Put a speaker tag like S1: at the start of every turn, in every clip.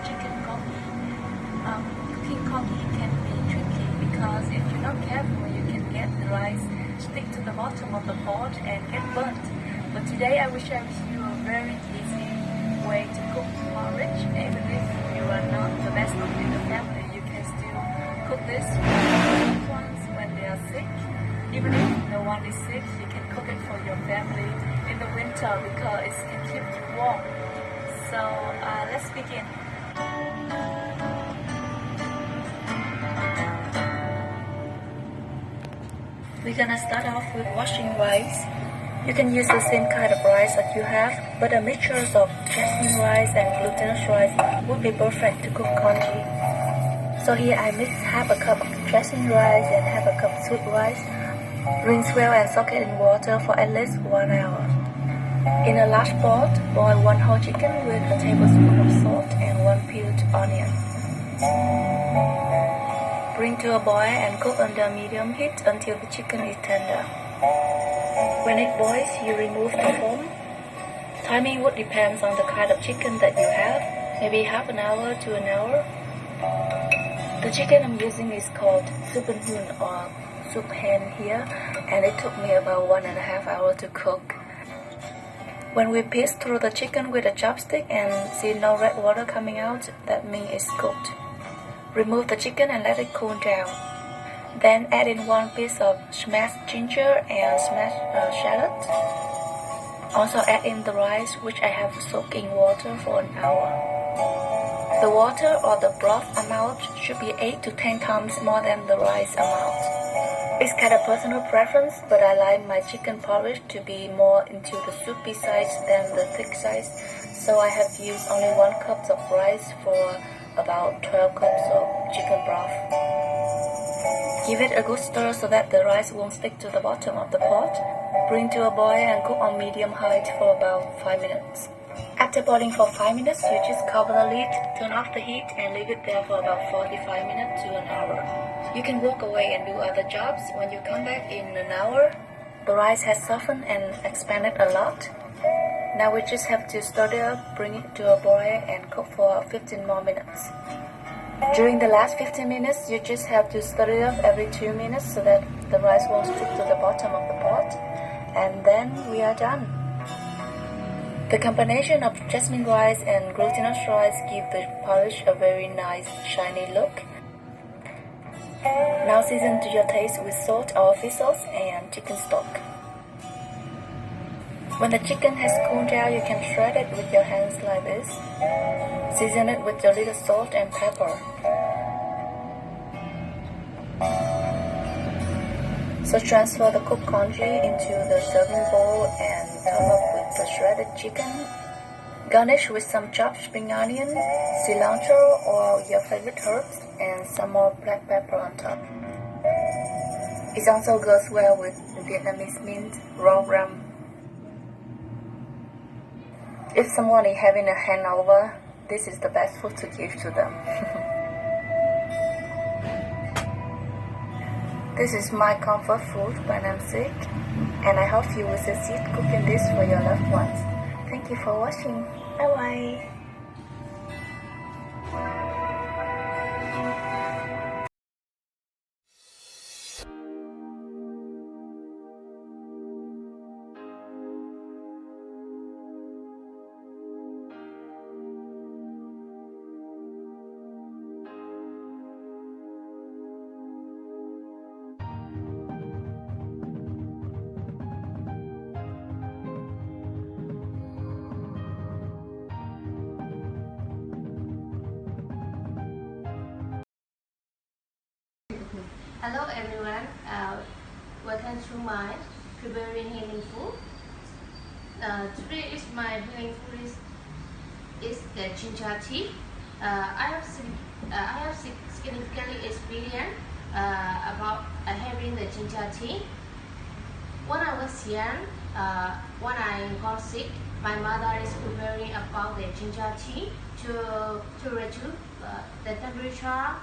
S1: chicken congee. Cooking congee can be tricky because if you're not careful, you can get the rice stick to the bottom of the pot and get burnt. But today I will share with you a very easy way to cook porridge. Even if you are not the best cook in the family, you can still cook this for your loved ones when they are sick. Even if no one is sick, you can cook it for your family in the winter because it can keep you warm. So let's begin. We're gonna start off with washing rice. You can use the same kind of rice that you have, but a mixture of jasmine rice and glutinous rice would be perfect to cook congee. So here I mix half a cup of jasmine rice and half a cup sweet rice. Rinse well and soak it in water for at least 1 hour. In a large pot, boil 1 whole chicken with a tablespoon of salt and 1 peeled onion. Bring to a boil and cook under medium heat until the chicken is tender. When it boils, you remove the foam. Timing would depend on the kind of chicken that you have, maybe half an hour to an hour. The chicken I'm using is called Supan Hun or soup hen here, and it took me about 1.5 hours to cook. When we piece through the chicken with a chopstick and see no red water coming out, that means it's cooked. Remove the chicken and let it cool down. Then add in 1 piece of smashed ginger and smashed shallot. Also add in the rice, which I have soaked in water for an hour. The water or the broth amount should be 8 to 10 times more than the rice amount. It's kind of personal preference, but I like my chicken porridge to be more into the soupy size than the thick size, so I have used only 1 cup of rice for about 12 cups of chicken broth. Give it a good stir so that the rice won't stick to the bottom of the pot. Bring to a boil and cook on medium height for about 5 minutes. After boiling for 5 minutes, you just cover the lid, turn off the heat and leave it there for about 45 minutes to an hour. You can walk away and do other jobs. When you come back in an hour, the rice has softened and expanded a lot. Now we just have to stir it up, bring it to a boil and cook for 15 more minutes. During the last 15 minutes, you just have to stir it up every 2 minutes so that the rice won't stick to the bottom of the pot. And then we are done. The combination of jasmine rice and glutinous rice give the porridge a very nice shiny look. Now season to your taste with salt or fish sauce and chicken stock. When the chicken has cooled down, you can shred it with your hands like this. Season it with a little salt and pepper. So transfer the cooked congee into the serving bowl and top up with the shredded chicken. Garnish with some chopped spring onion, cilantro or your favorite herbs, and some more black pepper on top. It also goes well with Vietnamese mint, raw rum. If someone is having a hangover, this is the best food to give to them. This is my comfort food when I'm sick, and I hope you will succeed cooking this for your loved ones. Thank you for watching. Bye bye.
S2: Hello everyone, welcome to my preparing healing food. Today is my healing food is the ginger tea. I have significantly experience about having the ginger tea. When I was young, when I got sick, my mother is preparing about the ginger tea to reduce the temperature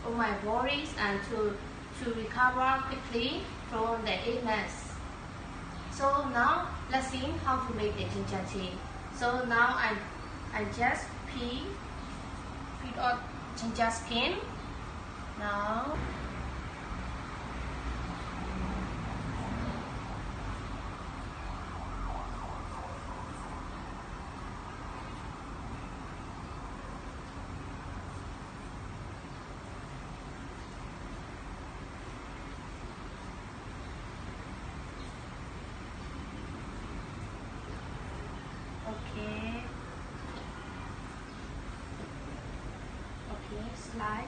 S2: of my body and to recover quickly from the illness. So now let's see how to make the ginger tea. So now I just peel or ginger skin. Now okay. Okay, slide.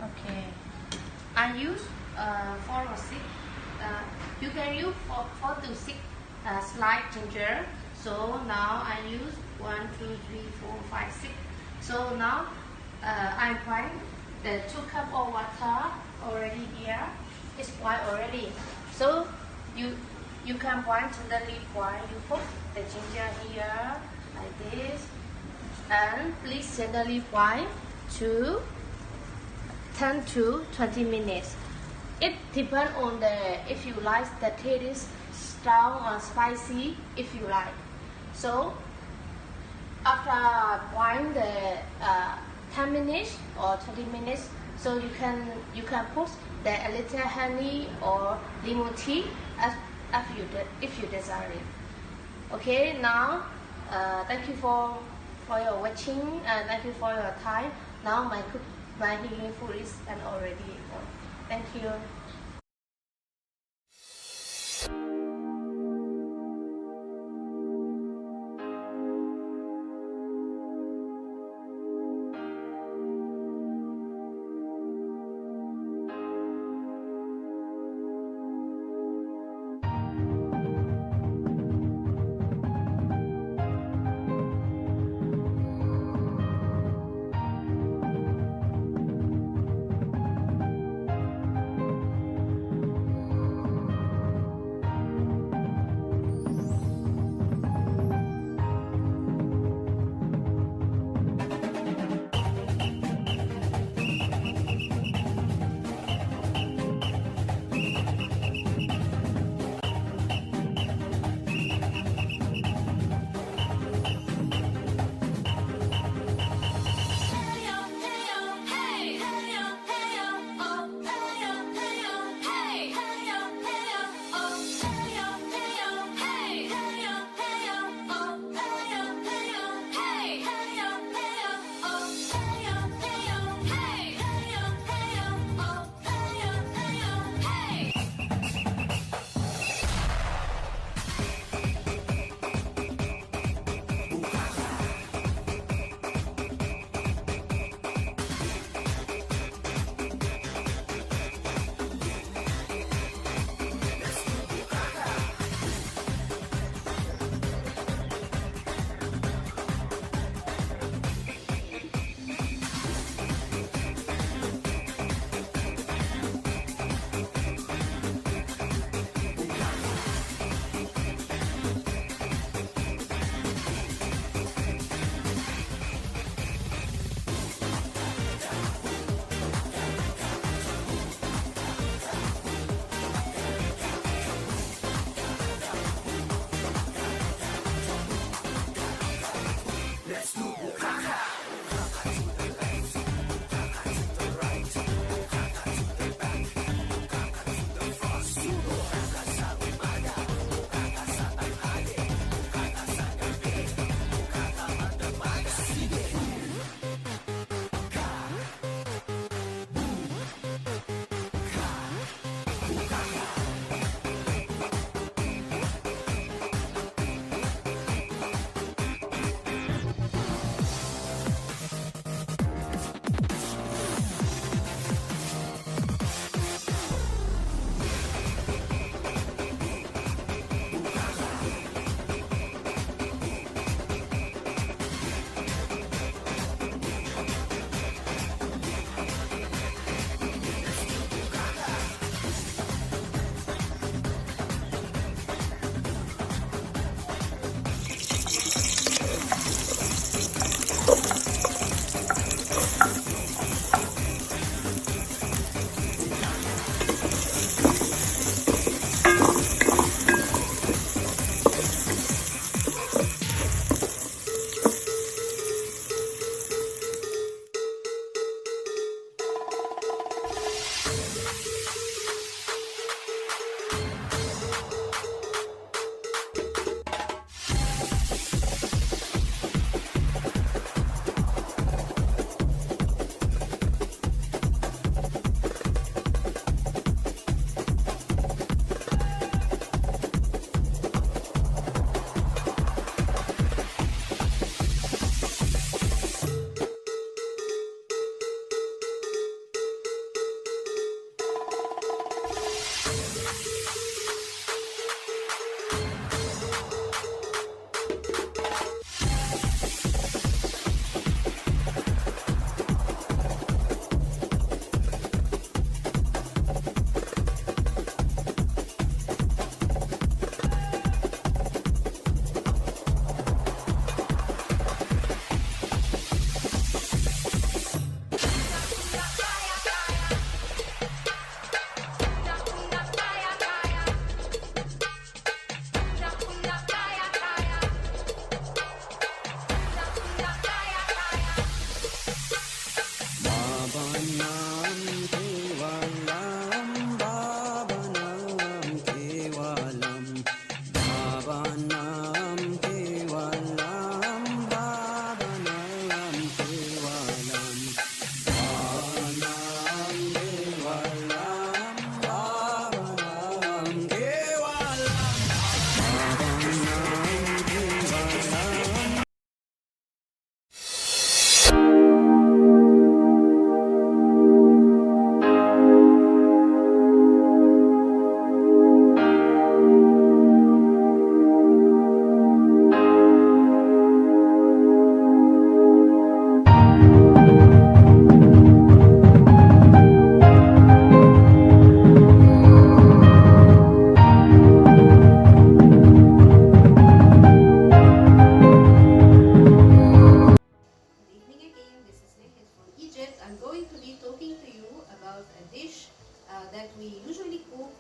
S2: Okay, I use 4 or 6. You can use 4 to 6 slide ginger. So now I use 1, 2, 3, 4, 5, 6. So now I'm pouring the 2 cup of water already here. It's boiled already. So you can boil gently while you put the ginger here like this, and please gently boil to 10 to 20 minutes. It depends on if you like the taste strong or spicy, if you like. So after boiling the 10 minutes or 20 minutes, so you can put a little honey or lemon tea if you desire it. Okay, now thank you for your watching and thank you for your time. Now my healing food is done already. Thank you.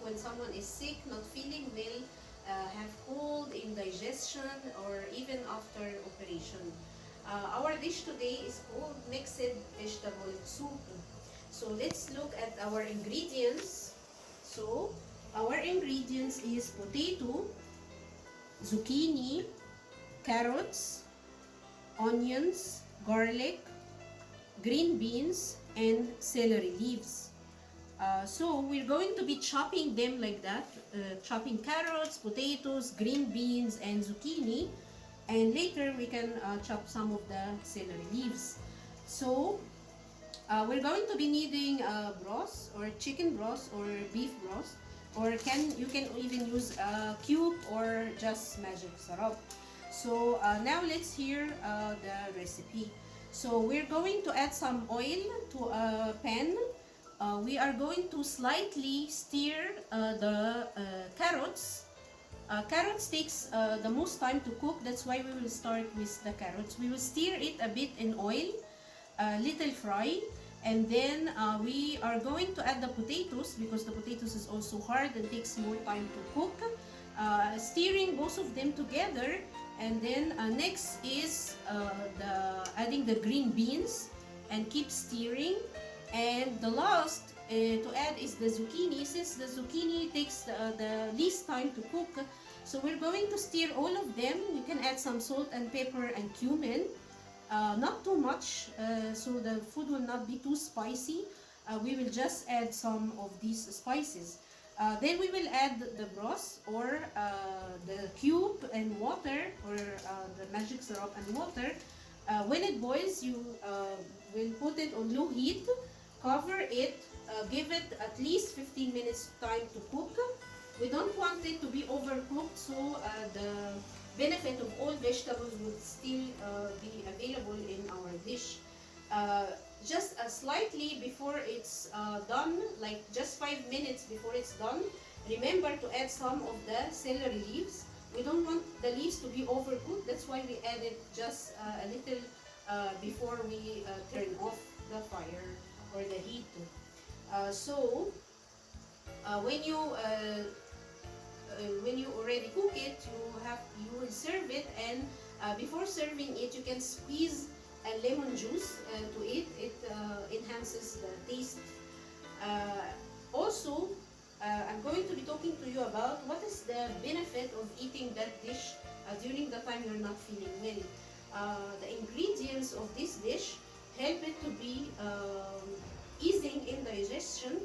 S3: when someone is sick, not feeling well, have cold, indigestion, or even after operation. Our dish today is called mixed vegetable soup. So let's look at our ingredients. So our ingredients is potato, zucchini, carrots, onions, garlic, green beans, and celery leaves. So we're going to be chopping them like that, chopping carrots, potatoes, green beans, and zucchini, and later we can chop some of the celery leaves. So we're going to be needing broth, or chicken broth, or beef broth, or you can even use cube or just magic syrup. So now let's hear the recipe. So we're going to add some oil to a pan. We are going to slightly stir the carrots. Carrots takes the most time to cook, that's why we will start with the carrots. We will stir it a bit in oil, a little fry, and then we are going to add the potatoes, because the potatoes is also hard and takes more time to cook. Stirring both of them together, and then next is adding the green beans and keep stirring. And the last to add is the zucchini, since the zucchini takes the least time to cook. So we're going to stir all of them. You can add some salt and pepper and cumin, not too much, so the food will not be too spicy. We will just add some of these spices. Then we will add the broth, or the cube, and water, or the magic syrup and water. When it boils, you will put it on low heat, cover it, give it at least 15 minutes time to cook. We don't want it to be overcooked, so the benefit of all vegetables would still be available in our dish. Just slightly before it's done, like just 5 minutes before it's done, remember to add some of the celery leaves. We don't want the leaves to be overcooked, that's why we add it just a little before we turn off the fire or the heat. When you already cook it, you will serve it, and before serving it, you can squeeze a lemon juice to it. It enhances the taste. Also, I'm going to be talking to you about what is the benefit of eating that dish during the time you're not feeling well. The ingredients of this dish help it to be easing in digestion,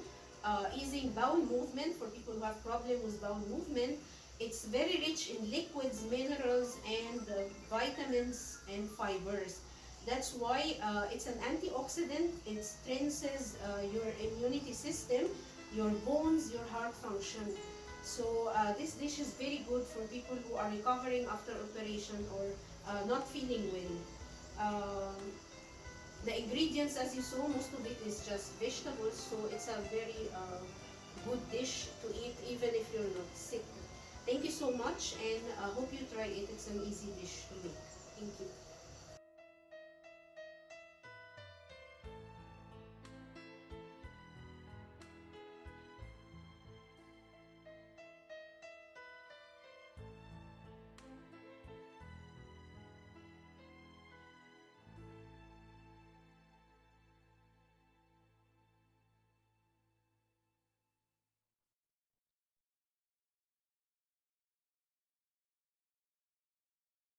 S3: easing bowel movement for people who have problem with bowel movement. It's very rich in liquids, minerals, and vitamins and fibers. That's why it's an antioxidant. It strengthens your immunity system, your bones, your heart function. So this dish is very good for people who are recovering after operation or not feeling well. The ingredients, as you saw, most of it is just vegetables, so it's a very good dish to eat even if you're not sick. Thank you so much, and I hope you try it. It's an easy dish to make. Thank you.